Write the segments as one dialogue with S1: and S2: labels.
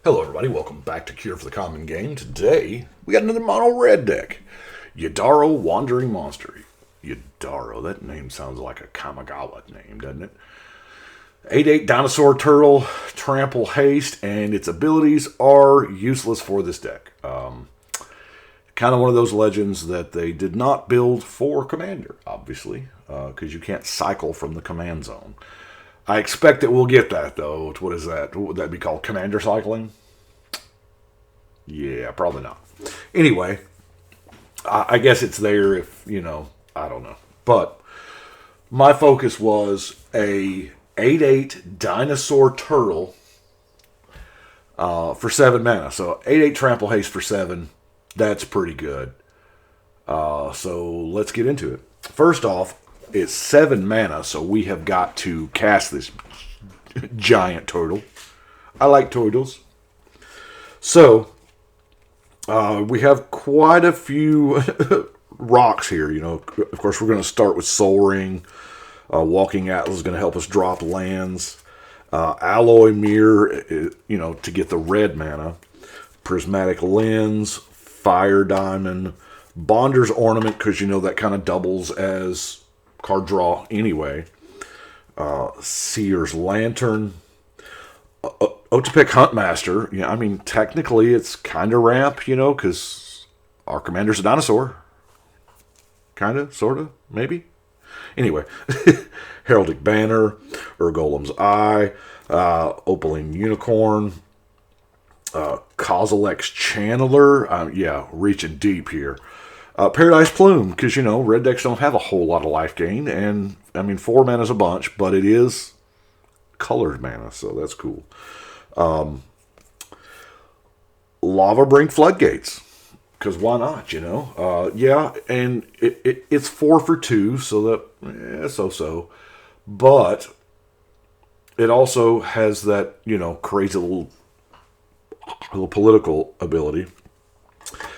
S1: Hello everybody, welcome back to Cure for the Common Game. Today, we got another mono red deck. Yidaro Wandering Monster. Yidaro, that name sounds like a Kamigawa name, doesn't it? 8/8 Dinosaur Turtle, Trample Haste, and its abilities are useless for this deck. Kind of one of those legends that they did not build for Commander, obviously, because you can't cycle from the command zone. I expect that we'll get that, though. What is that? What would that be called? Commander cycling? Yeah, probably not. Anyway, I guess it's there if, I don't know. But my focus was a 8/8 Dinosaur Turtle for 7 mana. So 8/8 Trample Haste for 7. That's pretty good. So let's get into it. First off, it's 7 mana, so we have got to cast this giant turtle. I like turtles. So, we have quite a few rocks here. Of course, we're going to start with Soul Ring. Walking Atlas is going to help us drop lands. Alloy Mirror, to get the red mana. Prismatic Lens, Fire Diamond, Bonder's Ornament, because that kind of doubles as card draw anyway. Seer's Lantern. Otepec Huntmaster. Technically it's kind of ramp, because our commander's a dinosaur. Kind of, sort of, maybe. Anyway. Heraldic Banner. Urgolem's Eye. Opaline Unicorn. Kozilek's Channeler. Reaching deep here. Paradise Plume, because, red decks don't have a whole lot of life gain, and, 4 mana's a bunch, but it is colored mana, so that's cool. Lava Brink Floodgates, because why not, and it's 4 for 2, so that, so-so, but it also has that, crazy little political ability.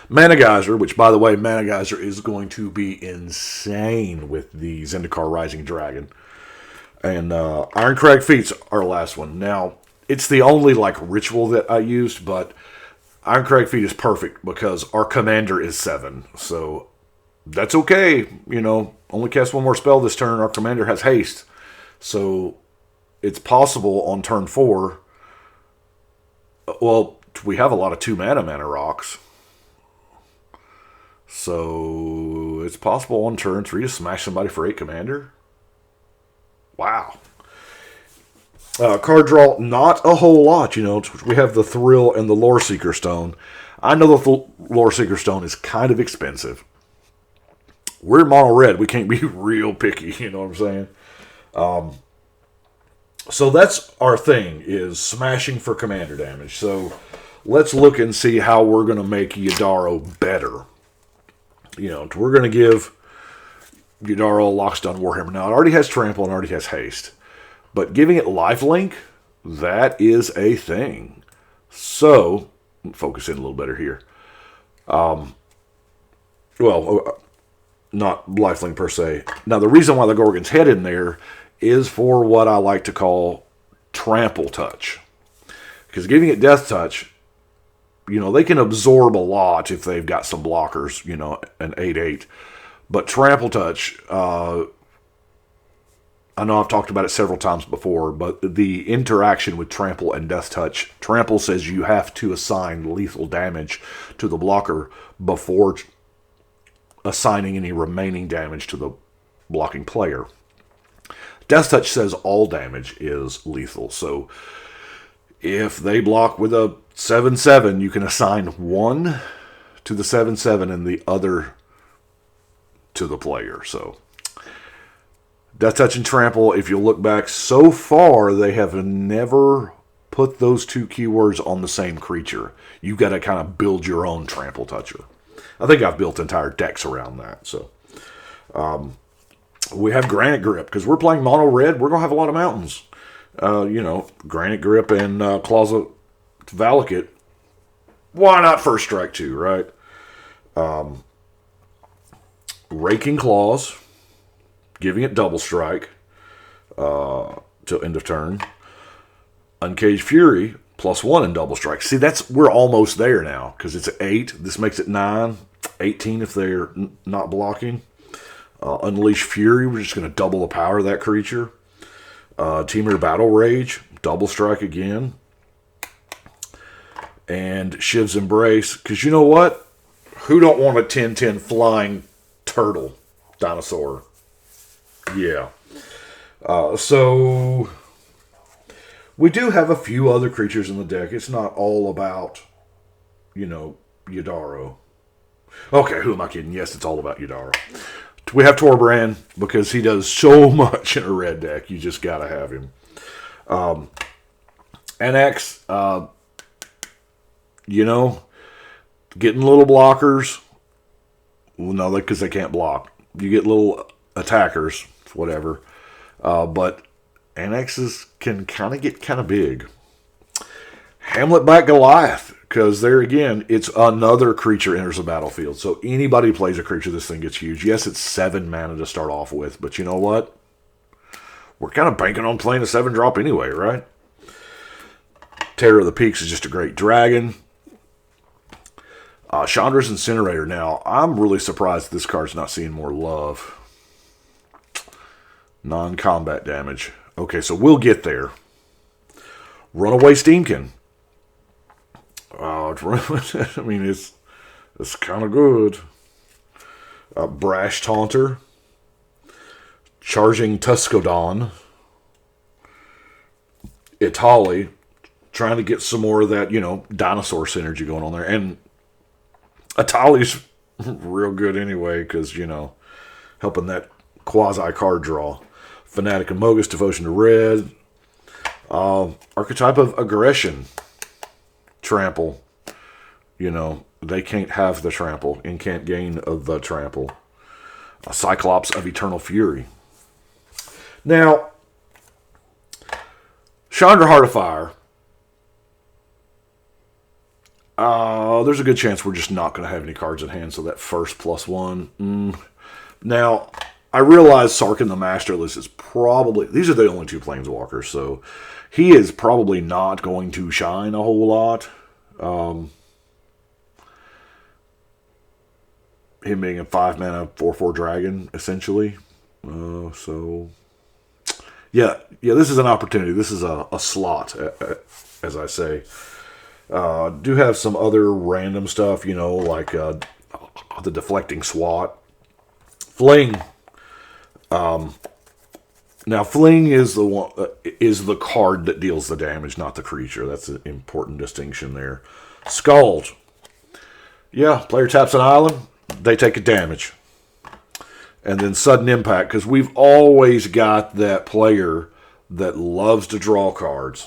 S1: Mana Geyser, which, by the way, Mana Geyser is going to be insane with the Zendikar Rising Dragon. And Ironcrag Feats, our last one. Now, it's the only, ritual that I used, but Ironcrag Feat is perfect because our commander is 7. So, that's okay. Only cast one more spell this turn. Our commander has haste. So, it's possible on turn 4. Well, we have a lot of 2 mana rocks. So, it's possible on turn 3 to smash somebody for 8 commander. Wow. Card draw, not a whole lot, We have the Thrill and the Lore Seeker Stone. I know the Lore Seeker Stone is kind of expensive. We're mono red. We can't be real picky, you know what I'm saying? So that's our thing, is smashing for commander damage. So, let's look and see how we're going to make Yidaro better. We're going to give Yidaro a Lockstone Warhammer. Now, it already has Trample and already has Haste. But giving it Lifelink, that is a thing. So, focus in a little better here. Not Lifelink per se. Now, the reason why the Gorgon's Head in there is for what I like to call Trample Touch. Because giving it Death Touch, they can absorb a lot if they've got some blockers, an 8/8. But Trample Touch, I know I've talked about it several times before, but the interaction with Trample and Death Touch, Trample says you have to assign lethal damage to the blocker before assigning any remaining damage to the blocking player. Death Touch says all damage is lethal, so if they block with a 7/7, you can assign 1 to the 7/7 and the other to the player. So, Death Touch and Trample, if you look back, so far they have never put those 2 keywords on the same creature. You've got to kind of build your own Trample Toucher. I think I've built entire decks around that. So, we have Granite Grip, because we're playing mono red. We're going to have a lot of mountains. Granite Grip and Closet Valakut. Why not first strike 2, right? Raking Claws, giving it double strike till end of turn. Uncaged Fury, +1 in double strike. See, we're almost there now because it's 8. This makes it 9. 18 if they're not blocking. Unleash Fury, we're just going to double the power of that creature. Temur Battle Rage, double strike again. And Shiv's Embrace, because you know what? Who don't want a 10/10 flying turtle dinosaur? Yeah. So we do have a few other creatures in the deck. It's not all about, Yidaro. Okay, who am I kidding? Yes, it's all about Yidaro. We have Torbrand because he does so much in a red deck. You just got to have him. NX, getting little blockers. Well, no, because they can't block. You get little attackers, whatever. But NXs can kind of get kind of big. Hamlet back Goliath. Because there again, it's another creature enters the battlefield. So anybody who plays a creature, this thing gets huge. Yes, it's 7 mana to start off with. But you know what? We're kind of banking on playing a 7-drop anyway, right? Terror of the Peaks is just a great dragon. Chandra's Incinerator. Now, I'm really surprised this card's not seeing more love. Non-combat damage. Okay, so we'll get there. Runaway Steamkin. I mean, it's kind of good. Brash Taunter. Charging Tuskodon. Itali. Trying to get some more of that, dinosaur synergy going on there. And Itali's real good anyway, because, helping that quasi-card draw. Fanatic and Mogus, Devotion to Red. Archetype of Aggression. Trample. They can't have the trample and can't gain the trample. A Cyclops of Eternal Fury. Now, Chandra Heart of Fire. There's a good chance we're just not going to have any cards in hand, so that first +1. Now, I realize Sarkhan the Masterless is probably... These are the only 2 Planeswalkers, so he is probably not going to shine a whole lot. Him being a 5-mana 4/4 dragon, essentially. So, yeah, this is an opportunity. This is a slot, as I say. Do have some other random stuff, like the Deflecting Swat. Fling. Now, Fling is the card that deals the damage, not the creature. That's an important distinction there. Scald. Yeah, player taps an island, they take a damage. And then Sudden Impact, because we've always got that player that loves to draw cards.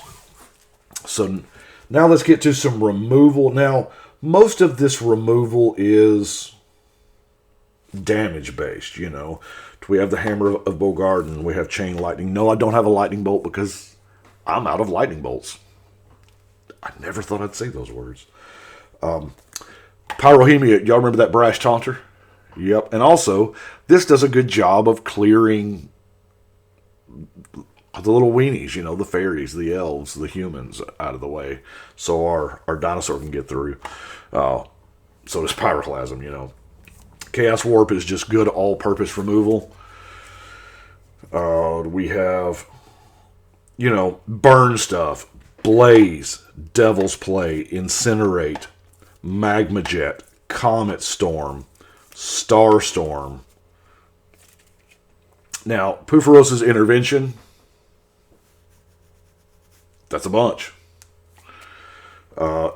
S1: So now let's get to some removal. Now, most of this removal is damage-based, We have the Hammer of Bogarden. We have Chain Lightning. No, I don't have a Lightning Bolt because I'm out of Lightning Bolts. I never thought I'd say those words. Pyrohemia. Y'all remember that Brash Taunter? Yep. And also, this does a good job of clearing the little weenies, the fairies, the elves, the humans out of the way. So our dinosaur can get through. So does Pyroclasm, Chaos Warp is just good all-purpose removal. We have, burn stuff, Blaze, Devil's Play, Incinerate, Magma Jet, Comet Storm, Starstorm. Now, Pufferosa's Intervention, that's a bunch.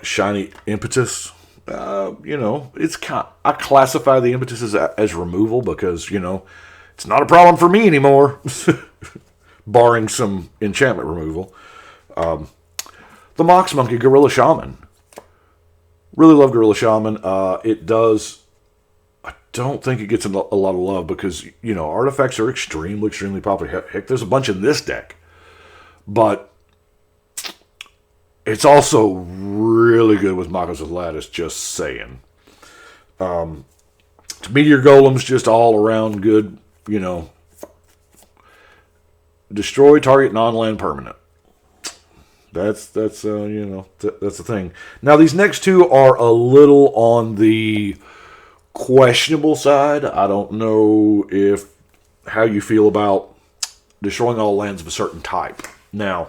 S1: Shiny Impetus. It's I classify the Impetus as removal because, it's not a problem for me anymore. Barring some enchantment removal. The Mox Monkey, Gorilla Shaman. Really love Gorilla Shaman. It does... I don't think it gets a lot of love because, artifacts are extremely, extremely popular. Heck, there's a bunch in this deck. But it's also really good with Magus of Lattice, just saying. Meteor Golem's just all around good, Destroy target non-land permanent. That's that's the thing. Now these next two are a little on the questionable side. I don't know if how you feel about destroying all lands of a certain type. Now,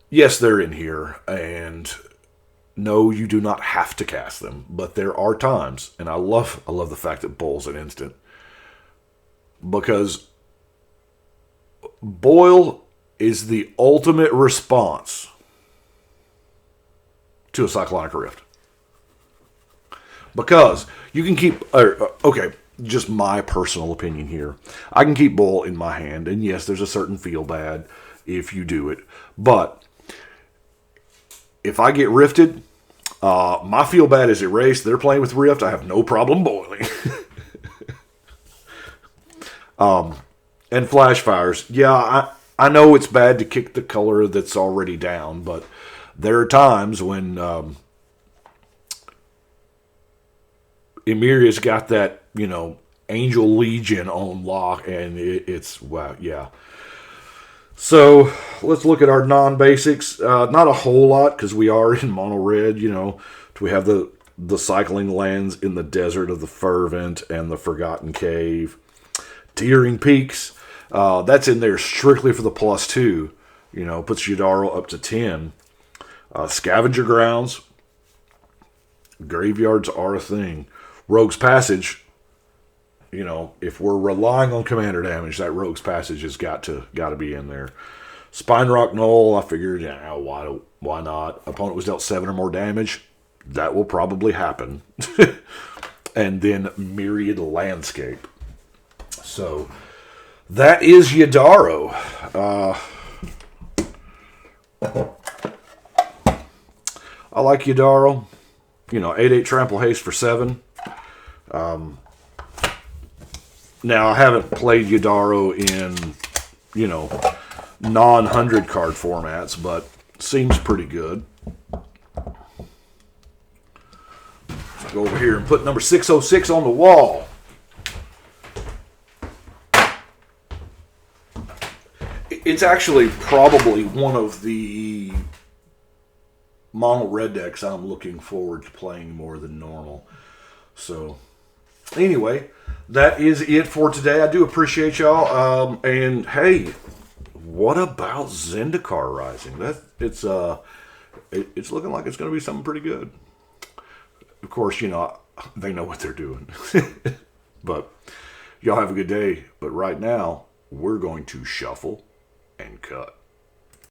S1: yes, they're in here, and no, you do not have to cast them, but there are times, and I love the fact that Boil's an instant, because Boil is the ultimate response to a Cyclonic Rift. Because you can keep... okay, just my personal opinion here. I can keep Boil in my hand, and yes, there's a certain feel bad if you do it. But if I get rifted, my feel bad is erased. They're playing with Rift. I have no problem boiling. And flash fires. Yeah, I know it's bad to kick the color that's already down, but there are times when Emiria's got that, Angel Legion on lock, and it's, wow, yeah. So, let's look at our non-basics. Not a whole lot, because we are in mono red, We have the cycling lands in the Desert of the Fervent and the Forgotten Cave. Tearing Peaks, that's in there strictly for the +2. Puts Yidaro up to 10. Scavenger Grounds. Graveyards are a thing. Rogue's Passage, if we're relying on commander damage, that Rogue's Passage has got to be in there. Spine Rock Knoll, I figured, why not? Opponent was dealt 7 or more damage. That will probably happen. And then Myriad Landscape. So, that is Yidaro. I like Yidaro. 8/8 Trample Haste for 7. Now, I haven't played Yidaro in, non-100 card formats, but seems pretty good. Let's go over here and put number 606 on the wall. It's actually probably one of the mono red decks I'm looking forward to playing more than normal. So, anyway, that is it for today. I do appreciate y'all. And hey, what about Zendikar Rising? It's looking like it's going to be something pretty good. Of course, they know what they're doing. But y'all have a good day. But right now, we're going to shuffle and cut.